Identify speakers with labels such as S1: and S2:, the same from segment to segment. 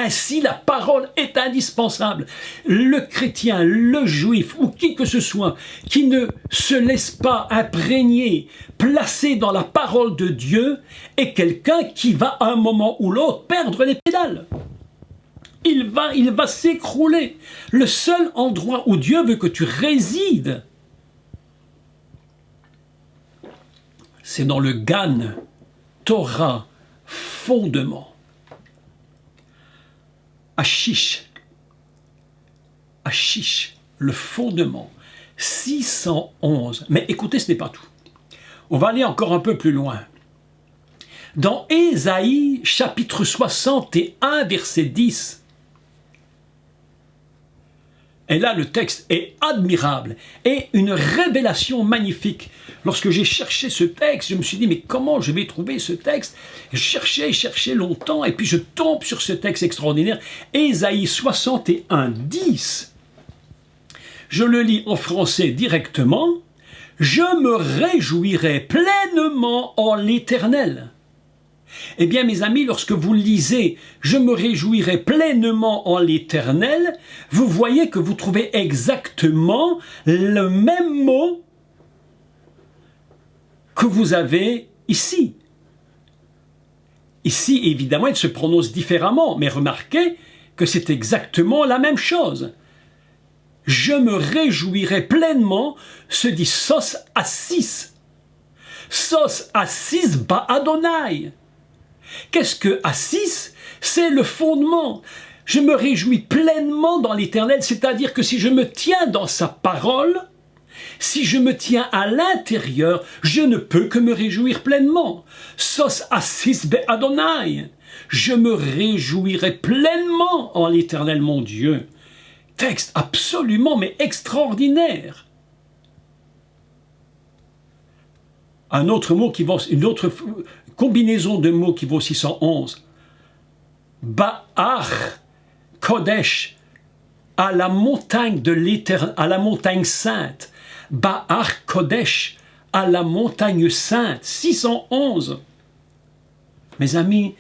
S1: Ainsi, la parole est indispensable. Le chrétien, le juif ou qui que ce soit qui ne se laisse pas imprégner, placer dans la parole de Dieu est quelqu'un qui va à un moment ou l'autre perdre les pédales. Il va s'écrouler. Le seul endroit où Dieu veut que tu résides, c'est dans le Gan, Torah, fondement. Ashish, le fondement, 611. Mais écoutez, ce n'est pas tout. On va aller encore un peu plus loin. Dans Ésaïe, chapitre 61, verset 10, et là, le texte est admirable et une révélation magnifique. Lorsque j'ai cherché ce texte, je me suis dit, mais comment je vais trouver ce texte? Je cherchais longtemps et puis je tombe sur ce texte extraordinaire. Ésaïe 61, 10. Je le lis en français directement. Je me réjouirai pleinement en l'Éternel. Eh bien, mes amis, lorsque vous lisez « Je me réjouirai pleinement en l'Éternel », vous voyez que vous trouvez exactement le même mot que vous avez ici. Ici, évidemment, il se prononce différemment, mais remarquez que c'est exactement la même chose. « Je me réjouirai pleinement » se dit « sos assis ». « Sos assis ba Adonai ». Qu'est-ce que assis? C'est le fondement. Je me réjouis pleinement dans l'Éternel, c'est-à-dire que si je me tiens dans sa parole, si je me tiens à l'intérieur, je ne peux que me réjouir pleinement. Sos assis be Adonai. Je me réjouirai pleinement en l'Éternel mon Dieu. Texte absolument mais extraordinaire. Un autre mot qui va, une autre combinaison de mots qui vaut 611. Ba'ar Kodesh, à la montagne de l'Éternel, à la montagne sainte. Ba'ar Kodesh, à la montagne sainte. 611. Mes amis,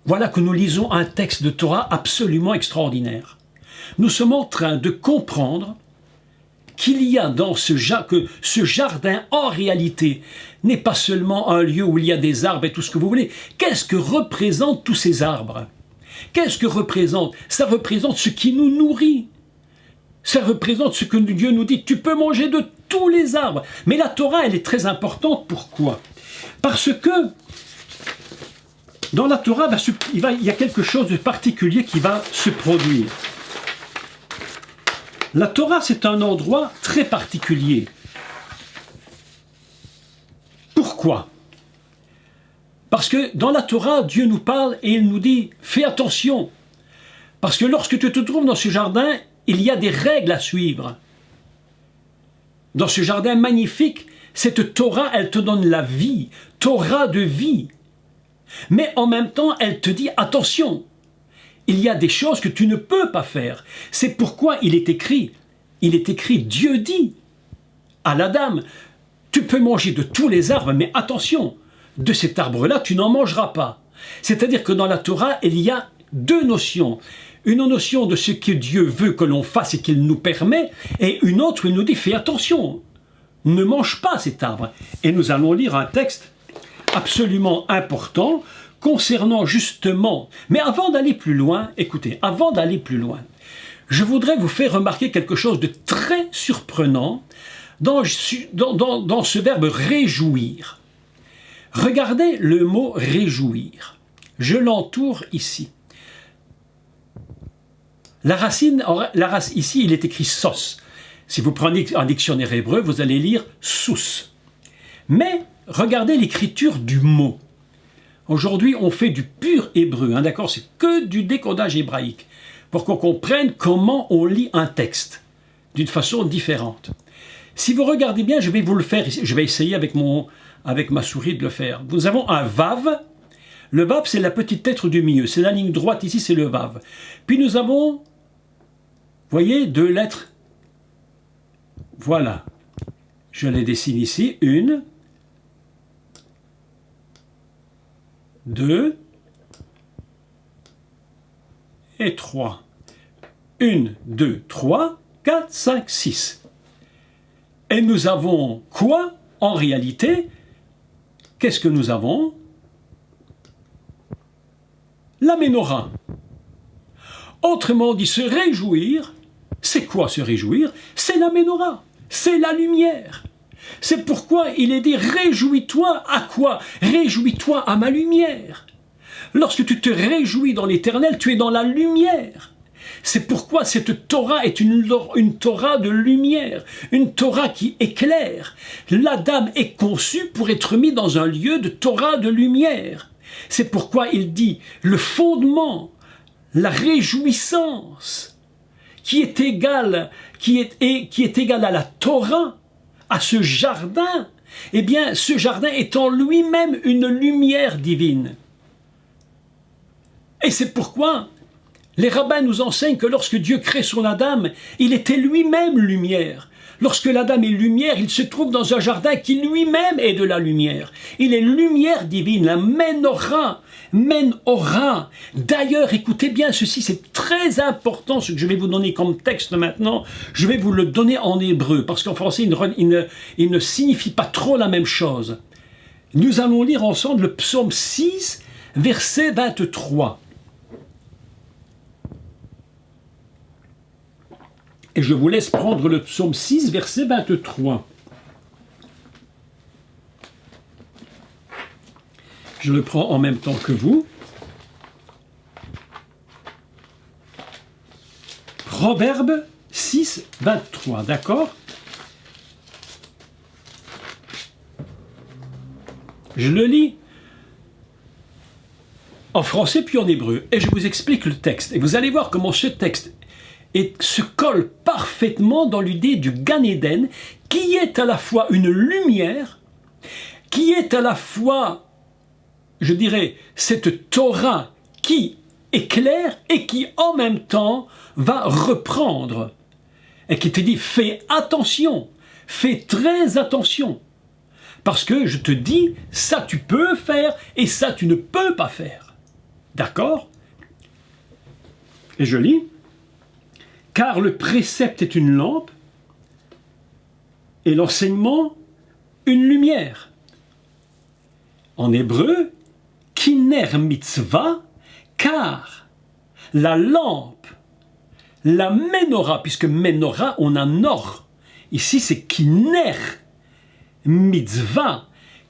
S1: voilà que nous lisons un texte de Torah absolument extraordinaire. Nous sommes en train de comprendre qu'il y a dans ce jardin, en réalité, n'est pas seulement un lieu où il y a des arbres et tout ce que vous voulez. Qu'est-ce que représentent tous ces arbres? Qu'est-ce que représente? Ça représente ce qui nous nourrit. Ça représente ce que Dieu nous dit. Tu peux manger de tous les arbres. Mais la Torah, elle est très importante. Pourquoi? Parce que dans la Torah, il y a quelque chose de particulier qui va se produire. La Torah, c'est un endroit très particulier. Pourquoi? Parce que dans la Torah, Dieu nous parle et il nous dit « Fais attention ». Parce que lorsque tu te trouves dans ce jardin, il y a des règles à suivre. Dans ce jardin magnifique, cette Torah, elle te donne la vie, Torah de vie. Mais en même temps, elle te dit « Attention ». Il y a des choses que tu ne peux pas faire. C'est pourquoi il est écrit, Dieu dit à l'Adam, tu peux manger de tous les arbres, mais attention, de cet arbre-là, tu n'en mangeras pas. C'est-à-dire que dans la Torah, il y a deux notions. Une notion de ce que Dieu veut que l'on fasse et qu'il nous permet, et une autre où il nous dit, fais attention, ne mange pas cet arbre. Et nous allons lire un texte absolument important, concernant justement, mais avant d'aller plus loin, écoutez, avant d'aller plus loin, je voudrais vous faire remarquer quelque chose de très surprenant dans ce verbe réjouir. Regardez le mot réjouir. Je l'entoure ici. La racine, ici, il est écrit sos. Si vous prenez un dictionnaire hébreu, vous allez lire sous. Mais regardez l'écriture du mot. Aujourd'hui, on fait du pur hébreu, hein, d'accord? C'est que du décodage hébraïque, pour qu'on comprenne comment on lit un texte, d'une façon différente. Si vous regardez bien, je vais vous le faire, je vais essayer avec ma souris de le faire. Nous avons un vav. Le vav, c'est la petite lettre du milieu, c'est la ligne droite ici, c'est le vav. Puis nous avons, vous voyez, deux lettres. Voilà. Je les dessine ici, 1, 2, et 3. 1, 2, 3, 4, 5, 6. Et nous avons quoi en réalité? Qu'est-ce que nous avons? La Ménorah. Autrement dit, se réjouir, c'est quoi se réjouir? C'est la Ménorah, c'est la lumière. C'est pourquoi il est dit, réjouis-toi à quoi? Réjouis-toi à ma lumière. Lorsque tu te réjouis dans l'Éternel, tu es dans la lumière. C'est pourquoi cette Torah est une Torah de lumière, une Torah qui éclaire. L'Adam est conçu pour être mis dans un lieu de Torah de lumière. C'est pourquoi il dit, le fondement, la réjouissance, qui est égale à la Torah, à ce jardin, eh bien, ce jardin est en lui-même une lumière divine. Et c'est pourquoi les rabbins nous enseignent que lorsque Dieu crée son Adam, il était lui-même lumière. Lorsque l'Adam est lumière, il se trouve dans un jardin qui lui-même est de la lumière. Il est lumière divine, la Ménorah. Ménorah. D'ailleurs, écoutez bien ceci, c'est très important ce que je vais vous donner comme texte maintenant. Je vais vous le donner en hébreu, parce qu'en français, il ne signifie pas trop la même chose. Nous allons lire ensemble le psaume 6, verset 23. Et je vous laisse prendre le psaume 6, verset 23. Je le prends en même temps que vous. Proverbe 6, 23, d'accord? Je le lis en français puis en hébreu. Et je vous explique le texte. Et vous allez voir comment ce texte se colle parfaitement dans l'idée du Gan Eden, qui est à la fois une lumière, qui est à la fois, je dirais, cette Torah qui éclaire et qui en même temps va reprendre. Et qui te dit, fais attention, fais très attention. Parce que je te dis, ça tu peux faire et ça tu ne peux pas faire. D'accord? Et je lis. Car le précepte est une lampe et l'enseignement une lumière. En hébreu, kiner mitzvah, car la lampe, la Ménorah, puisque Ménorah, on a nor. Ici, c'est kiner mitzvah,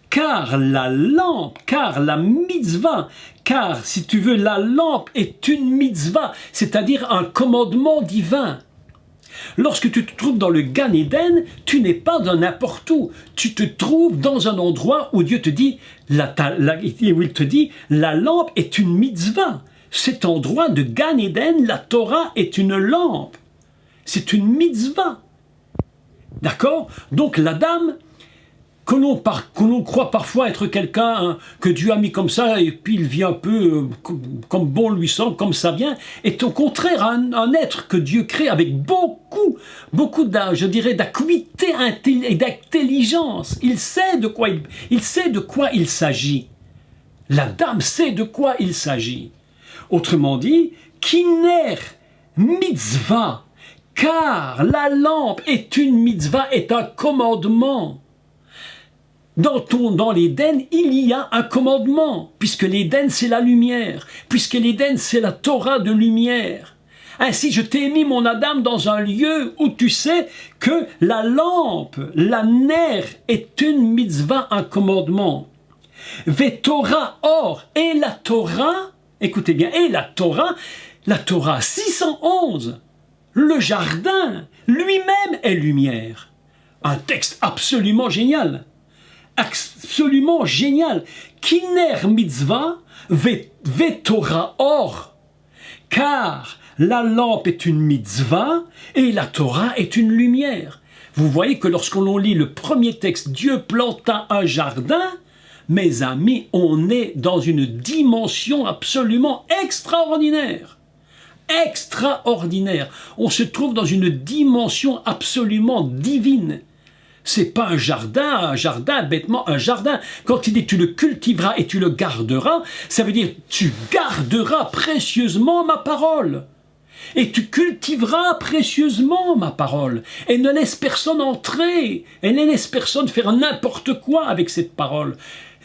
S1: car la lampe, car la mitzvah, car, si tu veux, la lampe est une mitzvah, c'est-à-dire un commandement divin. Lorsque tu te trouves dans le Gan Eden, tu n'es pas dans n'importe où. Tu te trouves dans un endroit où Dieu te dit, où il te dit, la lampe est une mitzvah. Cet endroit de Gan Eden, la Torah est une lampe. C'est une mitzvah. D'accord? Donc l'Adam, que l'on croit parfois être quelqu'un que Dieu a mis comme ça, et puis il vit un peu comme bon lui semble, comme ça vient, est au contraire un être que Dieu crée avec beaucoup je dirais, d'acuité et d'intelligence. Il sait de quoi il s'agit. L'Adam sait de quoi il s'agit. Autrement dit, kiner mitzvah, car la lampe est une mitzvah, est un commandement. Dans l'Éden, il y a un commandement, puisque l'Éden c'est la lumière, puisque l'Éden c'est la Torah de lumière. Ainsi, je t'ai mis, mon Adam, dans un lieu où tu sais que la lampe, la ner, est une mitzvah, un commandement. Ve Torah or, et la Torah, écoutez bien, et la Torah 611, le jardin lui-même est lumière. Un texte absolument génial. Absolument génial. Kiner mitzvah ve Torah or. Car la lampe est une mitzvah et la Torah est une lumière. Vous voyez que lorsqu'on lit le premier texte, Dieu planta un jardin, mes amis, on est dans une dimension absolument extraordinaire. Extraordinaire. On se trouve dans une dimension absolument divine. C'est pas un jardin, bêtement un jardin. Quand il dit tu le cultiveras et tu le garderas, ça veut dire tu garderas précieusement ma parole. Et tu cultiveras précieusement ma parole. Et ne laisse personne entrer. Et ne laisse personne faire n'importe quoi avec cette parole.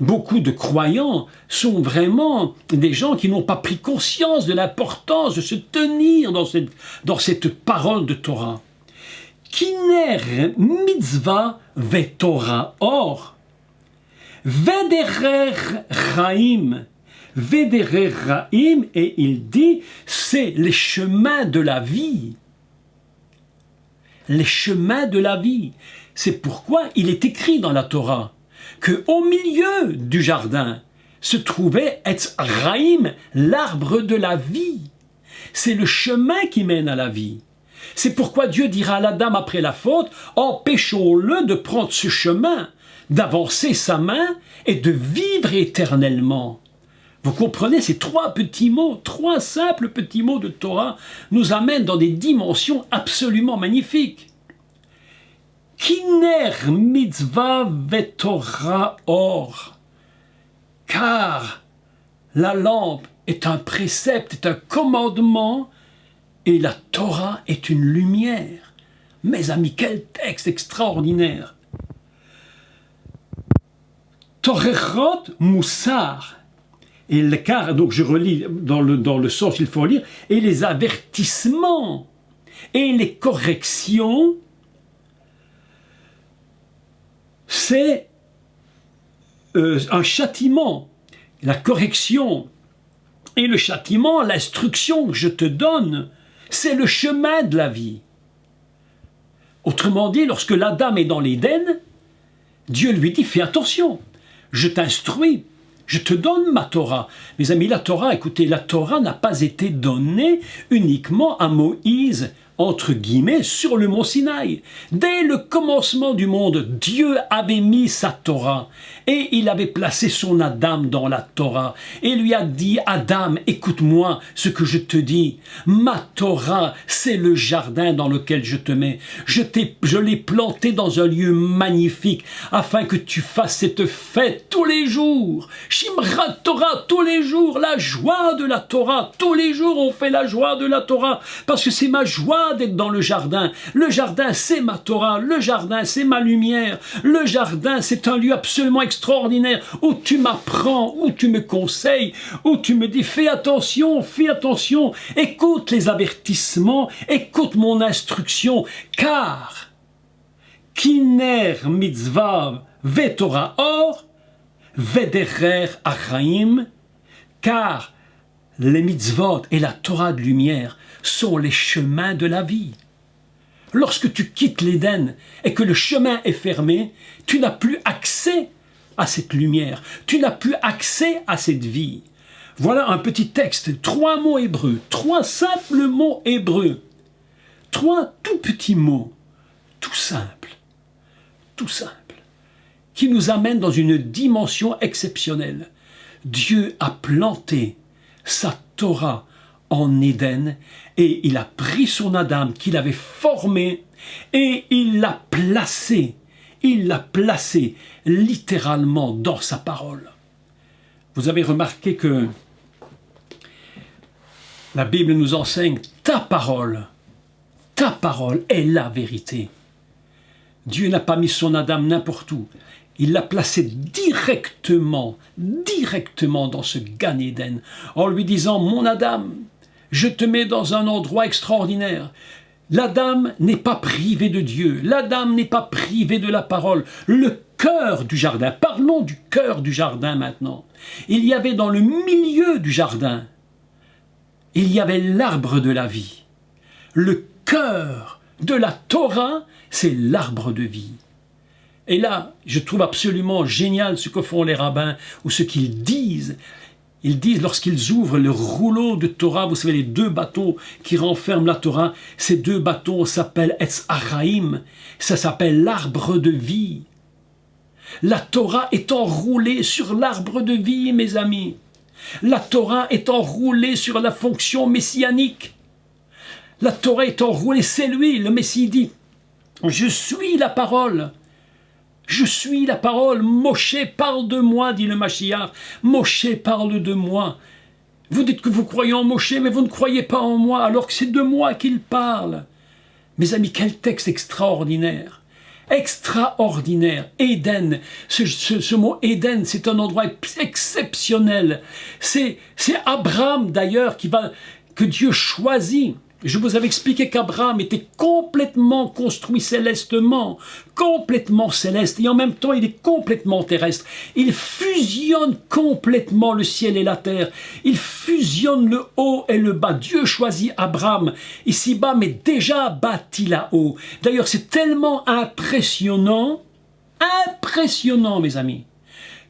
S1: Beaucoup de croyants sont vraiment des gens qui n'ont pas pris conscience de l'importance de se tenir dans cette parole de Torah. Kiner mitzvah ve Torah or, vederer raim, vederer raim, et il dit, c'est les chemins de la vie. Les chemins de la vie. C'est pourquoi il est écrit dans la Torah qu'au milieu du jardin se trouvait Etz Raim, l'arbre de la vie. C'est le chemin qui mène à la vie. C'est pourquoi Dieu dira à l'Adam après la faute, empêchons-le de prendre ce chemin, d'avancer sa main et de vivre éternellement. Vous comprenez, ces trois petits mots, trois simples petits mots de Torah nous amènent dans des dimensions absolument magnifiques. Kiner mitzvah ve Torah or, car la lampe est un précepte, est un commandement, et la Torah est une lumière. Mes amis, quel texte extraordinaire! Torechot Moussar, et le car, donc je relis dans le sens qu'il faut lire, et les avertissements et les corrections, c'est un châtiment. La correction et le châtiment, l'instruction que je te donne, c'est le chemin de la vie. Autrement dit, lorsque l'Adam est dans l'Éden, Dieu lui dit, fais attention, je t'instruis, je te donne ma Torah. Mes amis, la Torah, écoutez, la Torah n'a pas été donnée uniquement à Moïse, entre guillemets, sur le mont Sinaï. Dès le commencement du monde, Dieu avait mis sa Torah et il avait placé son Adam dans la Torah et lui a dit, Adam, écoute-moi ce que je te dis. Ma Torah, c'est le jardin dans lequel je te mets. Je l'ai planté dans un lieu magnifique afin que tu fasses cette fête tous les jours. Shimrat Torah, tous les jours, la joie de la Torah. Tous les jours, on fait la joie de la Torah parce que c'est ma joie d'être dans le jardin. Le jardin, c'est ma Torah. Le jardin, c'est ma lumière. Le jardin, c'est un lieu absolument extraordinaire où tu m'apprends, où tu me conseilles, où tu me dis fais attention, écoute les avertissements, écoute mon instruction, car kiner mitzvah ve Torah or, vederer achaim, car les mitzvot et la Torah de lumière sont les chemins de la vie. Lorsque tu quittes l'Éden et que le chemin est fermé, tu n'as plus accès à cette lumière, tu n'as plus accès à cette vie. Voilà un petit texte, 3 mots hébreux, 3 simples mots hébreux, 3 tout petits mots, tout simples, qui nous amènent dans une dimension exceptionnelle. Dieu a planté sa Torah en Éden et il a pris son Adam qu'il avait formé et il l'a placé littéralement dans sa parole. Vous avez remarqué que la Bible nous enseigne ta parole est la vérité. Dieu n'a pas mis son Adam n'importe où. Il l'a placé directement dans ce Gan Eden, en lui disant, mon Adam, je te mets dans un endroit extraordinaire. L'Adam n'est pas privé de Dieu, l'Adam n'est pas privé de la parole. Le cœur du jardin, parlons du cœur du jardin maintenant. Il y avait dans le milieu du jardin, il y avait l'arbre de la vie. Le cœur de la Torah, c'est l'arbre de vie. Et là, je trouve absolument génial ce que font les rabbins ou ce qu'ils disent. Ils disent, lorsqu'ils ouvrent le rouleau de Torah, vous savez, les 2 bâtons qui renferment la Torah, ces 2 bâtons s'appellent Etz Achaim, ça s'appelle l'arbre de vie. La Torah est enroulée sur l'arbre de vie, mes amis. La Torah est enroulée sur la fonction messianique. La Torah est enroulée, c'est lui, le Messie dit, je suis la parole. Je suis la parole. Moshe parle de moi, dit le Mashiach. Moshe parle de moi. Vous dites que vous croyez en Moshe, mais vous ne croyez pas en moi, alors que c'est de moi qu'il parle. Mes amis, quel texte extraordinaire. Extraordinaire. Éden. Ce mot Éden, c'est un endroit exceptionnel. C'est Abraham, d'ailleurs, que Dieu choisit. Je vous avais expliqué qu'Abraham était complètement construit célestement, complètement céleste, et en même temps il est complètement terrestre. Il fusionne complètement le ciel et la terre. Il fusionne le haut et le bas. Dieu choisit Abraham ici-bas, mais déjà bâti là-haut. D'ailleurs, c'est tellement impressionnant, mes amis,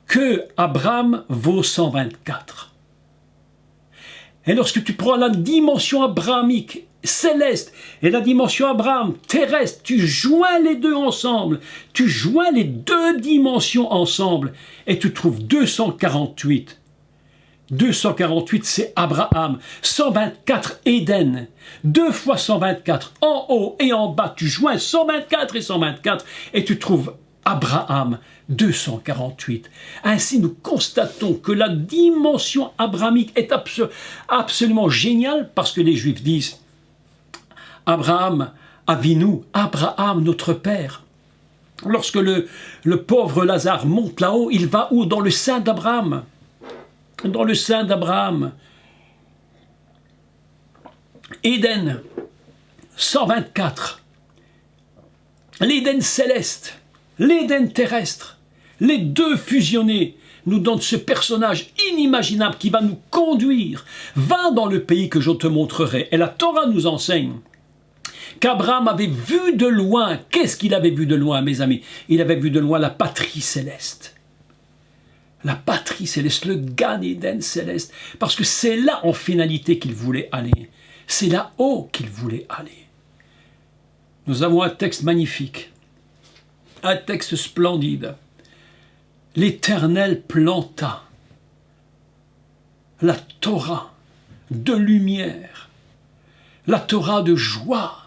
S1: que Abraham vaut 124. Et lorsque tu prends la dimension abrahamique céleste et la dimension Abraham terrestre, tu joins les deux ensemble, tu joins les deux dimensions ensemble et tu trouves 248. 248, c'est Abraham. 124, Éden. 2 fois 124, en haut et en bas, tu joins 124 et 124 et tu trouves Abraham, 248. Ainsi, nous constatons que la dimension abrahamique est absolument géniale parce que les Juifs disent Abraham, Avinu, Abraham, notre Père. Lorsque le pauvre Lazare monte là-haut, il va où? Dans le sein d'Abraham. Dans le sein d'Abraham. Éden, 124. L'Éden céleste. L'Éden terrestre, les deux fusionnés nous donnent ce personnage inimaginable qui va nous conduire. Va dans le pays que je te montrerai. Et la Torah nous enseigne qu'Abraham avait vu de loin. Qu'est-ce qu'il avait vu de loin, mes amis? Il avait vu de loin la patrie céleste. La patrie céleste, le Gan Éden céleste. Parce que c'est là en finalité qu'il voulait aller. C'est là-haut qu'il voulait aller. Nous avons un texte magnifique. Un texte splendide. L'Éternel planta la Torah de lumière, la Torah de joie,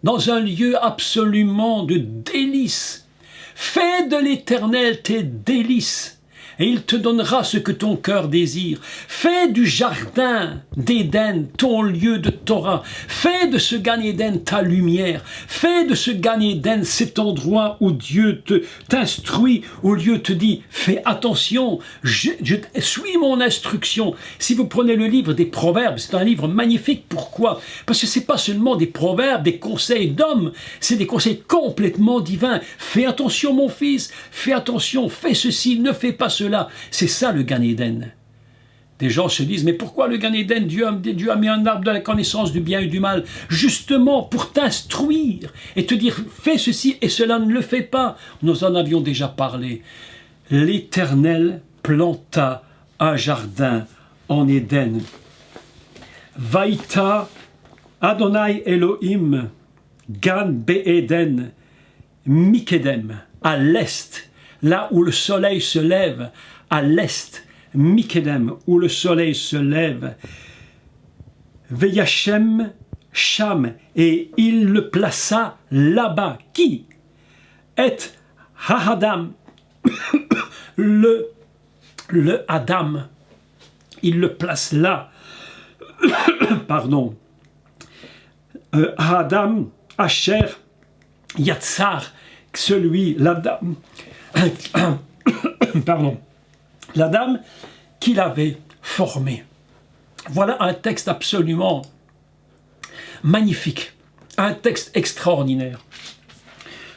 S1: dans un lieu absolument de délices. Fais de l'Éternel tes délices, et il te donnera ce que ton cœur désire. Fais du jardin d'Éden ton lieu de Torah. Fais de ce Gan Éden ta lumière. Fais de ce Gan Éden cet endroit où Dieu t'instruit, où Dieu te dit, fais attention, suis mon instruction. Si vous prenez le livre des Proverbes, c'est un livre magnifique. Pourquoi? Parce que ce n'est pas seulement des proverbes, des conseils d'hommes, c'est des conseils complètement divins. Fais attention mon fils, fais attention, fais ceci, ne fais pas cela. C'est ça le Gan Éden. Des gens se disent, mais pourquoi le Gan Éden? Dieu a mis un arbre de la connaissance du bien et du mal, justement pour t'instruire et te dire, fais ceci et cela ne le fais pas. Nous en avions déjà parlé. L'Éternel planta un jardin en Éden. Vaïta Adonai Elohim Gan Be'eden Mikedem, à l'est, là où le soleil se lève, à l'est, Mikedem, où le soleil se lève. Veyachem Sham, et il le plaça là-bas. Qui? Et Hahadam, le Adam, il le place là. Pardon. Adam, Asher, Yatsar, celui, l'Adam, pardon, l'Adam qu'il avait formé. Voilà un texte absolument magnifique, un texte extraordinaire.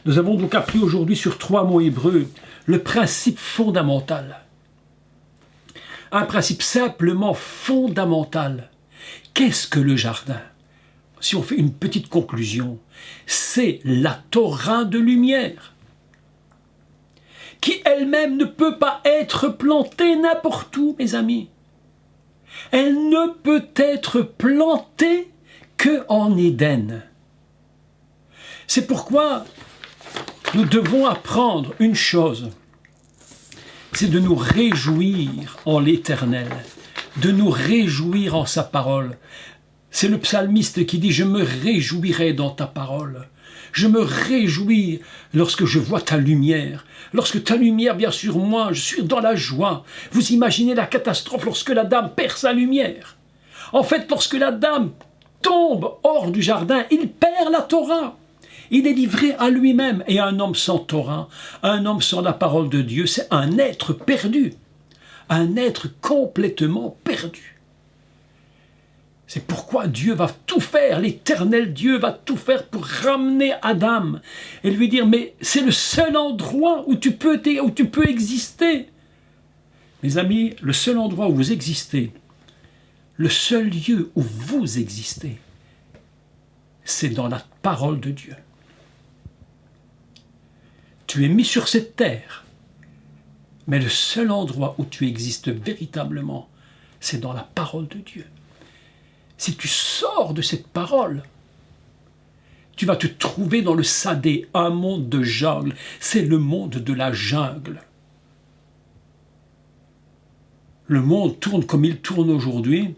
S1: Nous avons donc appris aujourd'hui sur 3 mots hébreux le principe fondamental. Un principe simplement fondamental. Qu'est-ce que le jardin? Si on fait une petite conclusion, c'est la Torah de lumière, qui elle-même ne peut pas être plantée n'importe où, mes amis. Elle ne peut être plantée qu'en Éden. C'est pourquoi nous devons apprendre une chose, c'est de nous réjouir en l'Éternel, de nous réjouir en sa parole. C'est le psalmiste qui dit « Je me réjouirai dans ta parole ». Je me réjouis lorsque je vois ta lumière. Lorsque ta lumière vient sur moi, je suis dans la joie. Vous imaginez la catastrophe lorsque la dame perd sa lumière. En fait, lorsque la dame tombe hors du jardin, il perd la Torah. Il est livré à lui-même. Et un homme sans Torah, un homme sans la parole de Dieu, c'est un être perdu. Un être complètement perdu. C'est pourquoi Dieu va tout faire, l'Éternel Dieu va tout faire pour ramener Adam et lui dire, mais c'est le seul endroit où tu peux exister. Mes amis, le seul endroit où vous existez, le seul lieu où vous existez, c'est dans la parole de Dieu. Tu es mis sur cette terre, mais le seul endroit où tu existes véritablement, c'est dans la parole de Dieu. Si tu sors de cette parole, tu vas te trouver dans le sadé, un monde de jungle. C'est le monde de la jungle. Le monde tourne comme il tourne aujourd'hui.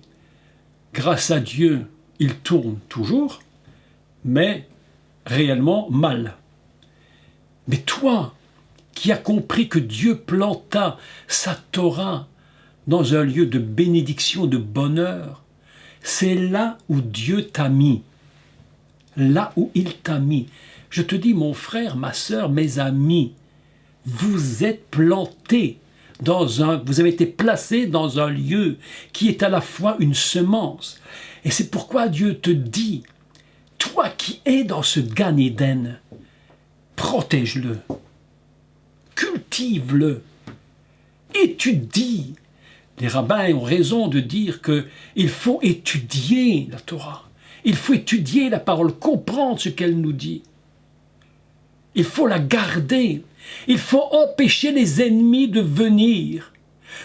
S1: Grâce à Dieu, il tourne toujours, mais réellement mal. Mais toi, qui as compris que Dieu planta sa Torah dans un lieu de bénédiction, de bonheur, c'est là où Dieu t'a mis. Là où il t'a mis. Je te dis, mon frère, ma sœur, mes amis, vous êtes plantés vous avez été placés dans un lieu qui est à la fois une semence. Et c'est pourquoi Dieu te dit, toi qui es dans ce Gan Eden, protège-le, cultive-le, étudie. Les rabbins ont raison de dire qu'il faut étudier la Torah. Il faut étudier la parole, comprendre ce qu'elle nous dit. Il faut la garder. Il faut empêcher les ennemis de venir,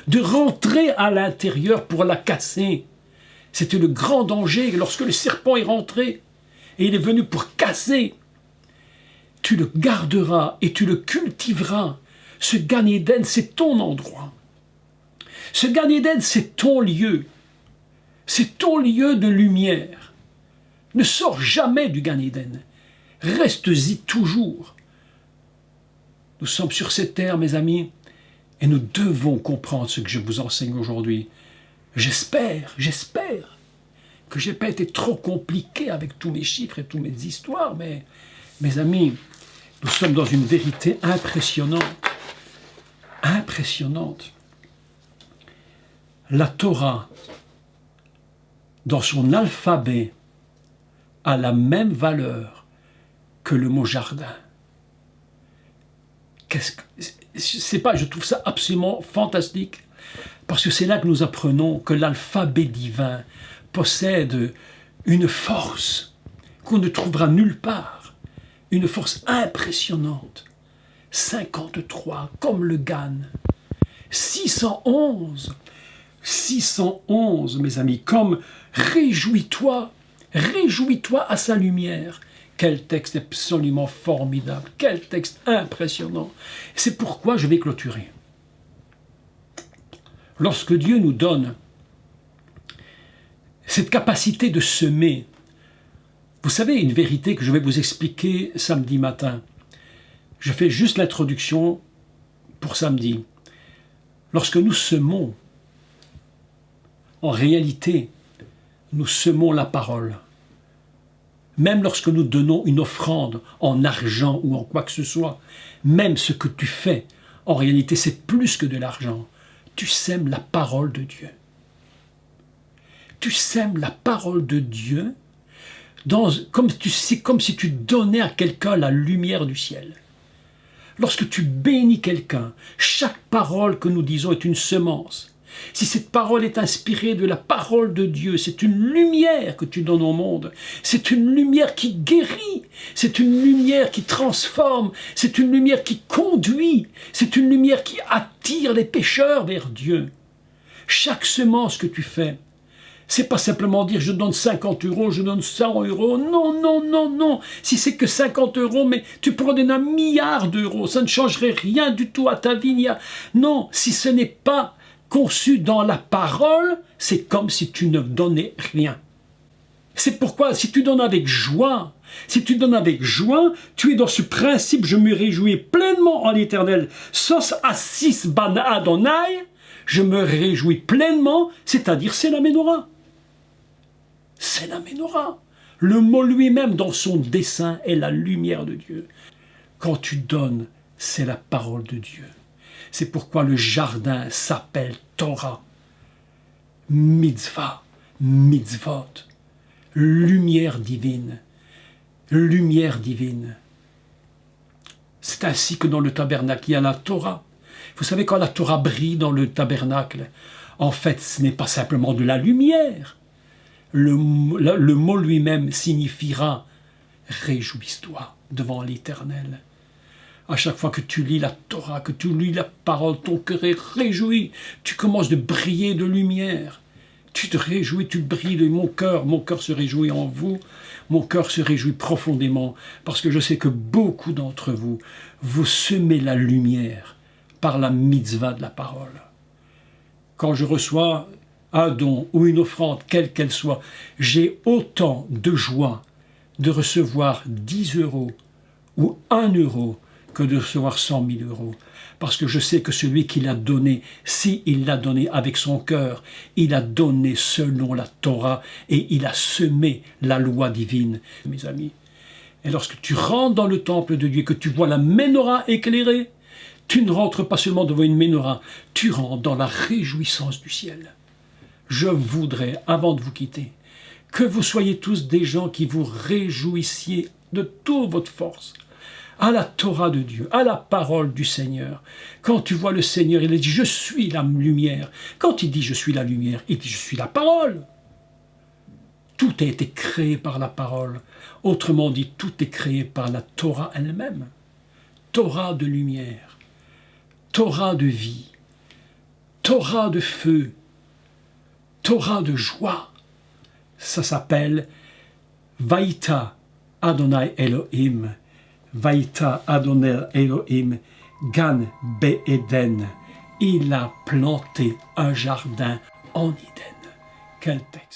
S1: de rentrer à l'intérieur pour la casser. C'était le grand danger lorsque le serpent est rentré et il est venu pour casser. Tu le garderas et tu le cultiveras. Ce Gan Eden, c'est ton endroit. Ce Gan Eden, c'est ton lieu. C'est ton lieu de lumière. Ne sors jamais du Gan Eden. Reste-y toujours. Nous sommes sur cette terre, mes amis, et nous devons comprendre ce que je vous enseigne aujourd'hui. J'espère que je n'ai pas été trop compliqué avec tous mes chiffres et toutes mes histoires, mais, mes amis, nous sommes dans une vérité impressionnante. Impressionnante. La Torah, dans son alphabet, a la même valeur que le mot jardin. Je trouve ça absolument fantastique, parce que c'est là que nous apprenons que l'alphabet divin possède une force qu'on ne trouvera nulle part, une force impressionnante. 53, comme le Gan. 611, mes amis, comme réjouis-toi à sa lumière. Quel texte absolument formidable, quel texte impressionnant. C'est pourquoi je vais clôturer. Lorsque Dieu nous donne cette capacité de semer, vous savez, une vérité que je vais vous expliquer samedi matin. Je fais juste l'introduction pour samedi. Lorsque nous semons, en réalité, nous semons la parole. Même lorsque nous donnons une offrande en argent ou en quoi que ce soit, même ce que tu fais, en réalité, c'est plus que de l'argent. Tu sèmes la parole de Dieu. Tu sèmes la parole de Dieu comme si tu donnais à quelqu'un la lumière du ciel. Lorsque tu bénis quelqu'un, chaque parole que nous disons est une semence. Si cette parole est inspirée de la parole de Dieu, c'est une lumière que tu donnes au monde. C'est une lumière qui guérit. C'est une lumière qui transforme. C'est une lumière qui conduit. C'est une lumière qui attire les pécheurs vers Dieu. Chaque semence que tu fais, c'est pas simplement dire je donne 50 €, je donne 100 €. Non, non, non, non. Si c'est que 50 €, mais tu pourrais donner 1 milliard d'euros. Ça ne changerait rien du tout à ta vie. Non, si ce n'est pas conçu dans la parole, c'est comme si tu ne donnais rien. C'est pourquoi si tu donnes avec joie, Si tu donnes avec joie, tu es dans ce principe, je me réjouis pleinement en l'Éternel. Sos assis ban Adonai, je me réjouis pleinement, c'est-à-dire c'est la Ménorah. C'est la Ménorah. Le mot lui-même dans son dessein est la lumière de Dieu. Quand tu donnes, c'est la parole de Dieu. C'est pourquoi le jardin s'appelle Torah, mitzvah, mitzvot, lumière divine, lumière divine. C'est ainsi que dans le tabernacle, il y a la Torah. Vous savez, quand la Torah brille dans le tabernacle, en fait, ce n'est pas simplement de la lumière. Le mot lui-même signifiera « réjouis-toi devant l'Éternel ». À chaque fois que tu lis la Torah, que tu lis la parole, ton cœur est réjoui. Tu commences de briller de lumière. Tu te réjouis, tu brilles de mon cœur se réjouit en vous. Mon cœur se réjouit profondément parce que je sais que beaucoup d'entre vous, vous semez la lumière par la mitzvah de la parole. Quand je reçois un don ou une offrande, quelle qu'elle soit, j'ai autant de joie de recevoir 10 € ou 1 euro que de recevoir 100 000 €. Parce que je sais que celui qui l'a donné, s'il l'a donné avec son cœur, il a donné selon la Torah et il a semé la loi divine, mes amis. Et lorsque tu rentres dans le temple de Dieu, que tu vois la Ménorah éclairée, tu ne rentres pas seulement devant une Ménorah, tu rentres dans la réjouissance du ciel. Je voudrais, avant de vous quitter, que vous soyez tous des gens qui vous réjouissiez de toute votre force à la Torah de Dieu, à la parole du Seigneur. Quand tu vois le Seigneur, il dit « Je suis la lumière ». Quand il dit « Je suis la lumière », il dit « Je suis la parole ». Tout a été créé par la parole. Autrement dit, tout est créé par la Torah elle-même. Torah de lumière, Torah de vie, Torah de feu, Torah de joie. Ça s'appelle « Vaïta Adonai Elohim ». Vaïta Adonai Elohim, Gan Be'eden. Il a planté un jardin en Éden. Quel texte!